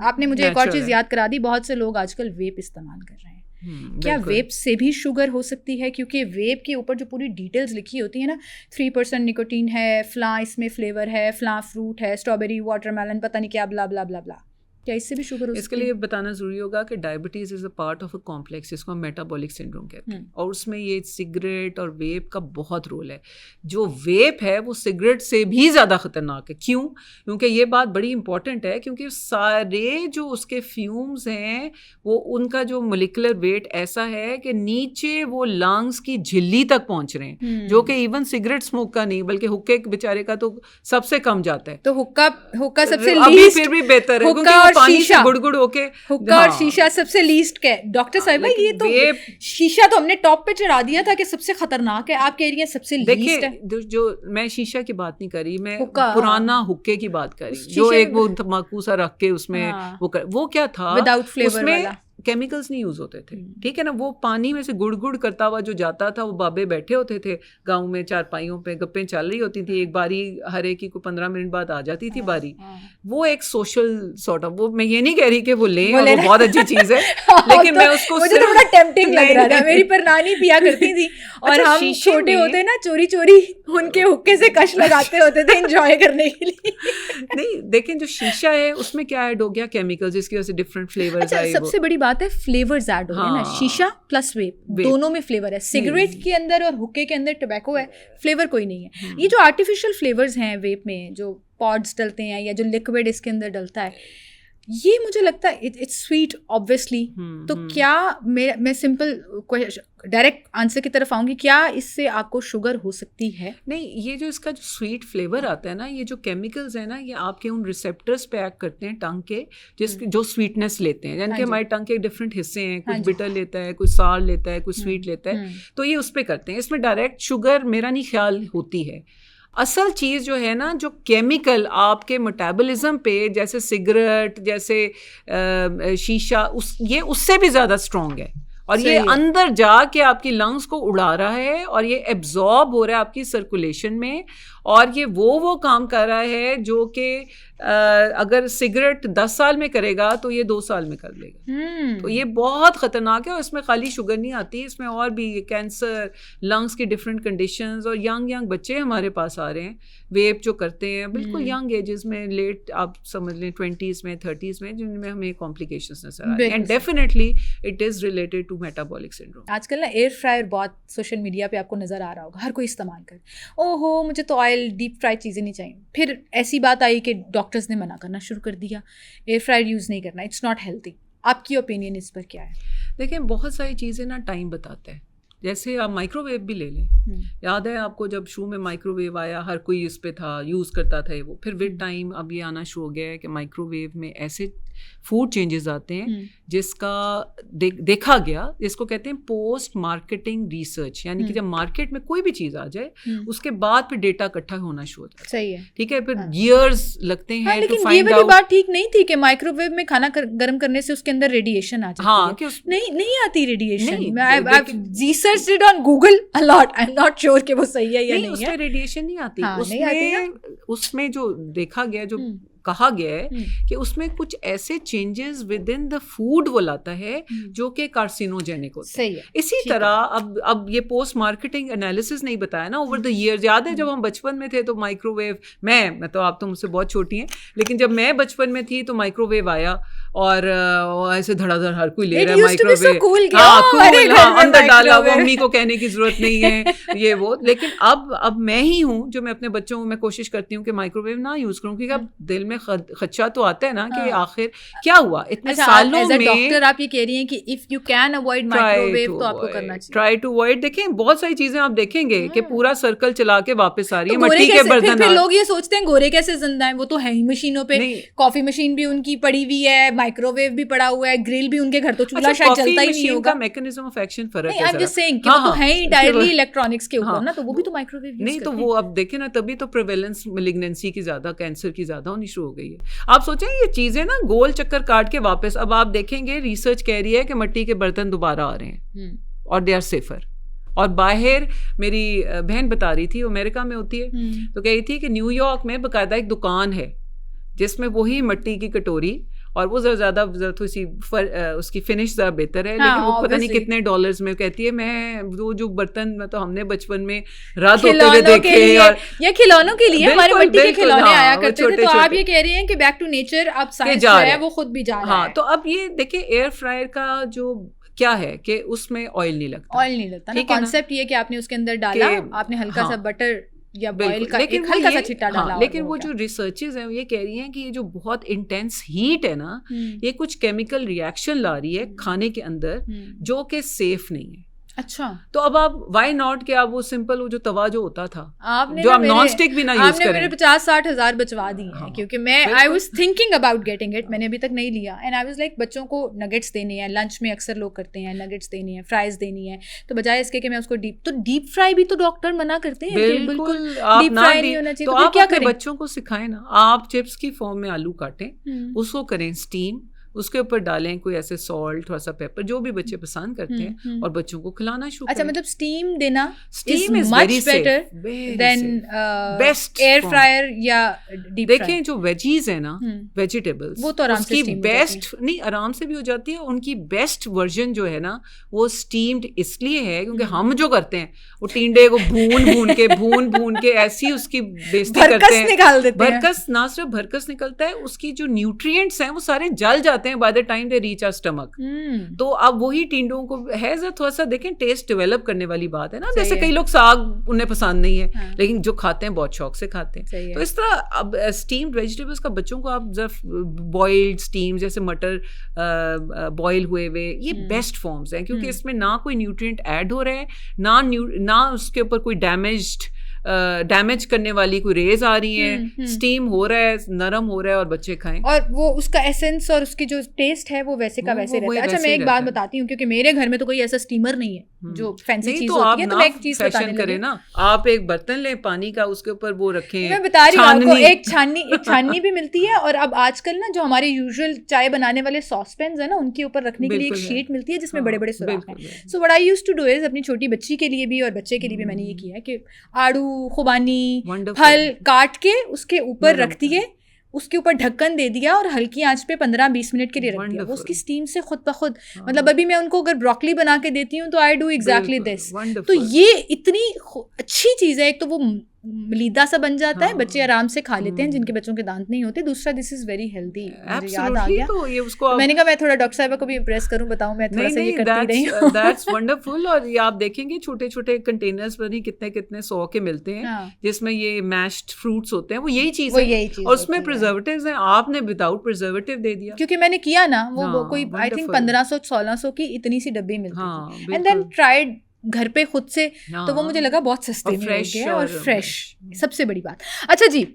आपने मुझे एक और चीज़ याद करा दी, बहुत से लोग आजकल वेप इस्तेमाल कर रहे हैं। क्या वेप से भी शुगर हो सकती है? क्योंकि वेप के ऊपर जो पूरी डिटेल्स लिखी होती है ना, 3% निकोटीन है, फला इसमें फ्लेवर है, फला फ्रूट है, स्ट्रॉबेरी, वाटरमेलन, पता नहीं क्या, ब्ला ब्ला ब्ला ब्ला। क्या इससे भी शुगर हो सकती है? इसके लिए बताना ज़रूरी होगा कि diabetes is a part of a complex जिसको हम मेटाबॉलिक सिंड्रोम कहते हैं, और उसमें ये सिगरेट और वेप का बहुत रोल है। जो वेप है वो सिगरेट से भी ज़्यादा ख़तरनाक है। क्यों? क्योंकि ये बात बड़ी इंपॉर्टेंट है, क्योंकि सारे जो उसके फ्यूम्स हैं वो उनका जो मोलिकुलर वेट ऐसा है कि नीचे वो लंग्स की झिल्ली तक पहुँच रहे हैं, जो कि इवन सिगरेट स्मोक का नहीं बल्कि हुक्के बेचारे का तो सबसे कम जाता है। तो हुक्का सबसे अभी फिर भी बेहतर है क्योंकि पानी से गुड़ होके। हुक्का और शीशा सबसे लीस्ट के। डॉक्टर साहिबा ये तो शीशा तो हमने टॉप पे चढ़ा दिया था कि सबसे खतरनाक है, आप कह रही हैं सबसे लीस्ट है। जो मैं शीशा की बात नहीं कर रही, मैं पुराना हुक्के की बात कर रही, जो एक वो तम्बाकू सा रख के उसमें वो क्या था, विदाउट फ्लेवर वाला, केमिकल्स नहीं यूज होते थे, ठीक है ना। वो पानी में से गुड़ करता हुआ जो जाता था, वो बाबे बैठे होते थे गांव में चारपाइयों पे, गप्पें चल रही होती थी, एक बारी हर एक की को 15 मिनट बाद आ जाती थी बारी। वो एक सोशल सॉर्ट ऑफ, वो मैं ये नहीं कह रही कि वो लें और वो बहुत अच्छी चीज है, लेकिन मैं उसको मुझे तो बड़ा टेम्पटिंग लग रहा था। मेरी पर नानी पिया करती थी और हम छोटे होते ना चोरी उनके हुक्के से कश लगाते होते थे एंजॉय करने के लिए। नहीं लेकिन जो शीशा है उसमें क्या ऐड हो गया, केमिकल्स, जिसकी वजह से डिफरेंट फ्लेवर्स आए। सबसे बड़ी बात है फ्लेवर्स ऐड हो गए ना, शीशा प्लस वेप दोनों में फ्लेवर है। सिगरेट के अंदर और हुक्के के अंदर टोबैको है, फ्लेवर कोई नहीं है। ये जो आर्टिफिशियल फ्लेवर्स हैं वेप में, जो पॉड्स डलते हैं या जो लिक्विड इसके अंदर डलता है, ये मुझे लगता है इट्स स्वीट ऑब्वियसली। तो क्या मैं सिंपल डायरेक्ट आंसर की तरफ आऊंगी, क्या इससे आपको शुगर हो सकती है? नहीं, ये जो इसका जो स्वीट फ्लेवर आता है ना, ये जो केमिकल्स है ना, ये आपके उन रिसेप्टर्स पे एक्ट करते हैं टंग के, जो स्वीटनेस लेते हैं। यानी कि हमारे टंग के डिफरेंट हिस्से हैं, कुछ बिटर लेता है, कुछ सार लेता है, कुछ स्वीट लेता है, तो ये उस पे करते हैं। इसमें डायरेक्ट शुगर मेरा नहीं ख्याल होती है। असल चीज़ जो है ना, जो केमिकल आपके मेटाबॉलिज्म पे, जैसे सिगरेट, जैसे शीशा, ये उससे भी ज़्यादा स्ट्रॉन्ग है, और ये अंदर जाके आपकी लंग्स को उड़ा रहा है, और ये एब्जॉर्ब हो रहा है आपकी सर्कुलेशन में, और ये वो काम कर रहा है जो कि अगर सिगरेट 10 साल में करेगा तो ये 2 साल में कर लेगा। तो ये बहुत ख़तरनाक है, और इसमें खाली शुगर नहीं आती, इसमें और भी कैंसर, लंग्स की डिफरेंट कंडीशंस, और यंग बच्चे हमारे पास आ रहे हैं वेप जो करते हैं बिल्कुल यंग एजेस में, लेट आप समझ लें 20s में 30s में, जिनमें हमें कॉम्प्लिकेशंस नजर आ रही हैं, and definitely it is related to metabolic syndrome. आजकल ना एयर फ्रायर बहुत सोशल मीडिया पे आपको नज़र आ रहा होगा, हर कोई इस्तेमाल कर, ओहो मुझे तो ऑयल डीप फ्राई चीज़ें नहीं चाहिए। फिर ऐसी बात आई कि डॉक्टर्स ने मना करना शुरू कर दिया, एयर फ्रायर यूज़ नहीं करना, इट्स नॉट हेल्दी। आपकी ओपिनियन इस पर क्या है? देखिए, बहुत सारी चीज़ें ना टाइम बताता है। जैसे आप माइक्रोवेव भी ले लें, याद है आपको जब शुरू में माइक्रोवेव आया, हर कोई इस पे था, यूज़ करता था वो, फिर विद टाइम अब ये आना शुरू हो गया है कि माइक्रोवेव में ऐसे फूड चेंजेस आते हैं जिसका देखा गया, जिसको कहते हैं पोस्ट मार्केटिंग रिसर्च, यानी कि जब मार्केट में कोई भी चीज़ आ जाए उसके बाद फिर डेटा इकट्ठा होना शुरू होता है। सही है, ठीक है, फिर ईयर्स लगते हैं। लेकिन ये वाली बात ठीक नहीं थी कि माइक्रोवेव में खाना गर्म करने से उसके अंदर रेडिएशन आ जाती है। नहीं आती radiation. Research did on Google a lot, I am not sure कि वो सही है या नहीं है। उसमें रेडिएशन नहीं आती, उसमें जो देखा गया, जो कहा गया है कि उसमें कुछ ऐसे changes with in the food वो लाता है जो कि कार्सिनोजेनिक होते हैं। इसी तरह अब ये पोस्ट मार्केटिंग एनालिसिस नहीं बताया ना ओवर द ईयर। याद है जब हम बचपन में थे तो माइक्रोवेव, मैं तो, आप तो मुझसे बहुत छोटी हैं, लेकिन जब मैं बचपन में थी तो माइक्रोवेव आया और ऐसे धड़ाधड़ हर कोई ले रहा है माइक्रोवेव, अंदर डाला, वो अम्मी को कहने की जरूरत नहीं है ये वो। लेकिन अब मैं ही हूँ जो मैं अपने बच्चों को मैं कोशिश करती हूँ कि माइक्रोवेव ना यूज करूँ, क्योंकि अब दिल में खदशा तो आता है ना कि आखिर क्या हुआ इतने सालों में। डॉक्टर आप ये कह रही हैं कि if you can avoid microwave तो आपको करना चाहिए, ट्राई टू अवॉइड। देखें बहुत सारी चीजें आप देखेंगे कि पूरा सर्कल चला के वापस आ रही है, मट्टी के बर्तन। फिर लोग ये सोचते हैं गोरे कैसे जिंदा हैं, वो तो है ही मशीनों पे, कॉफी मशीन भी उनकी पड़ी हुई है, माइक्रोवेव भी पड़ा हुआ है, ग्रिल भी उनके घर, तो चूल्हा शायद चलता ही नहीं होगा। मैकेनिज्म ऑफ एक्शन फर्क है। आई एम जस्ट सेइंग कि वो तो है ही डायरेक्टली इलेक्ट्रॉनिक्स के ऊपर ना, तो वो भी तो माइक्रोवेव नहीं, तो वो अब देखें ना, तभी तो प्रेवेलेंस मैलिग्नेंसी की ज्यादा, कैंसर की ज्यादा होनी शुरू हो गई है। आप सोचें ये चीजें ना गोल चक्कर काट के वापस, अब आप देखेंगे रिसर्च कह रही है कि मिट्टी के बर्तन दोबारा आ रहे हैं और दे आर सेफर। और बाहर मेरी बहन बता रही थी, वो अमेरिका में होती है, तो कह रही थी कि न्यूयॉर्क में बाकायदा एक दुकान है जिसमें वही मिट्टी की कटोरी और वो ज़्यादा थोड़ी सी उसकी फिनिश ज़्यादा बेहतर है, लेकिन वो पता नहीं कितने डॉलर्स में कहती है। मैं वो जो बर्तन में तो हमने बचपन में रात होते हुए देखे, और ये खिलौनों के लिए हमारे मिट्टी के खिलौने आया करते थे। तो आप ये कह रही हैं कि बैक टू नेचर अब साइंस जो है वो खुद भी जा रहा है। हाँ, तो अब ये देखिए एयर फ्रायर का जो क्या है कि उसमें ऑयल नहीं लगता ना। कॉन्सेप्ट ये कि आपने उसके अंदर डाला, आपने हल्का सा बटर या बॉयल का एक हल्का सा छिट्टा डाला। लेकिन वो जो रिसर्चेस हैं ये कह रही हैं कि ये जो बहुत इंटेंस हीट है ना, ये कुछ केमिकल रिएक्शन ला रही है खाने के अंदर जो कि सेफ नहीं है। अच्छा, तो अब आप व्हाई नॉट कि आप वो सिंपल वो जो तवा जो होता था जो आप नॉन स्टिक भी ना यूज करें। आपने मेरे 50-60 हज़ार बचवा दिए हैं, क्योंकि मैं I was thinking about getting it, मैंने अभी तक नहीं लिया। एंड आई वाज लाइक बच्चों को नगेट्स देने हैं, लंच में अक्सर लोग करते हैं, नगेट्स देनी है, फ्राइज देनी है, तो बजाय इसके कि मैं उसको डीप फ्राई भी तो डॉक्टर मना करते हैं कि बिल्कुल डीप फ्राई नहीं होना चाहिए। तो आप क्या करें, बच्चों को सिखाएं ना, आप चिप्स की फॉर्म में आलू काटें, उसको करें स्टीम, उसके ऊपर डालें कोई ऐसे सॉल्ट, थोड़ा सा पेपर, जो भी बच्चे पसंद करते हैं, और बच्चों को खिलाना शुरू करें। अच्छा, मतलब स्टीम देना steam is much better than best air fryer या डीप फ्राई। देखें जो वेजीज है ना, वेजिटेबल्स, वो तो आराम से बेस्ट नहीं, आराम से भी हो जाती है। उनकी बेस्ट वर्जन जो है ना वो स्टीम्ड इसलिए है क्योंकि हम जो करते हैं वो टिंडे को भून के ऐसी उसकी बेइज्जती करते हैं, निकाल देते हैं। भरकस, ना सिर्फ भरकस निकलता है, उसकी जो न्यूट्रिएंट्स हैं वो सारे जल जाते हैं by the time they reach our stomach. तो अब वही टिंडों को है थोड़ा सा देखें, टेस्ट डेवलप करने वाली बात है ना। जैसे कई लोग साग उन्हें पसंद नहीं है, लेकिन जो खाते हैं बहुत शौक से खाते हैं। तो इस तरह अब स्टीम्ड वेजिटेबल्स का बच्चों को आप जब बॉइल्ड स्टीम, जैसे मटर बॉयल हुए ये बेस्ट फॉर्म्स हैं, क्योंकि इसमें ना कोई न्यूट्रिएंट ऐड हो रहा है, ना उसके ऊपर कोई डैमेज करने वाली कोई रेज आ रही है, स्टीम हो रहा है, नरम हो रहा है और बच्चे खाएं, और वो उसका एसेंस और उसकी जो टेस्ट है वो वैसे का वैसे रहता है। अच्छा, मैं एक बात बताती हूँ, क्योंकि मेरे घर में तो कोई ऐसा स्टीमर नहीं है जो फैंसी चीज होती है, तो मैं एक चीज बताने लगी। ना, आप एक बर्तन लें पानी का, उसके ऊपर वो रखें, मैं बता रही हूँ आपको, एक छाननी भी मिलती है, और अब आजकल ना जो हमारे यूजुअल चाय बनाने वाले सॉसपेन्स है ना, उनके ऊपर रखने के लिए एक शीट मिलती है जिसमें बड़े बड़े सुराख हैं। So what I used to do is, अपनी छोटी बच्ची के लिए भी और बच्चे के लिए भी मैंने ये किया है कि आड़ू, खुबानी, फल काट के उसके ऊपर रख दिए, उसके ऊपर ढक्कन दे दिया और हल्की आंच पे 15-20 मिनट के लिए रख दिया। वो उसकी स्टीम से खुद ब खुद, मतलब अभी मैं उनको अगर ब्रोकली बना के देती हूँ तो आई डू एग्जैक्टली दिस। तो ये इतनी अच्छी चीज़ है, एक तो वो मलीदा सा बन जाता है, बच्चे आराम से खा लेते हैं जिनके बच्चों के दांत नहीं होते। दूसरा, दिस इज वेरी हेल्दी, मुझे याद आ गया। तो ये उसको मैंने कहा मैं थोड़ा डॉक्टर साहिबा को भी इम्प्रेस करूं, बताऊं मैं थोड़ा सा ये करती रही हूं। That's wonderful. और ये आप देखेंगे छोटे छोटे कंटेनर्स पर नहीं कितने 100 के मिलते हैं, जिसमें ये मैश्ड फ्रूट्स होते हैं, वो यही चीज है, और उसमें प्रिजर्वेटिव्स हैं, आपने विदाउट प्रिजर्वेटिव दे दिया। क्योंकि मैंने किया ना, वो कोई आई थिंक 1500-1600 की इतनी सी डब्बी मिलती थी, एंड देन ट्राइड घर पे खुद से, तो वो मुझे लगा बहुत सस्ते में हो गया और फ्रेश, सबसे बड़ी बात। अच्छा जी,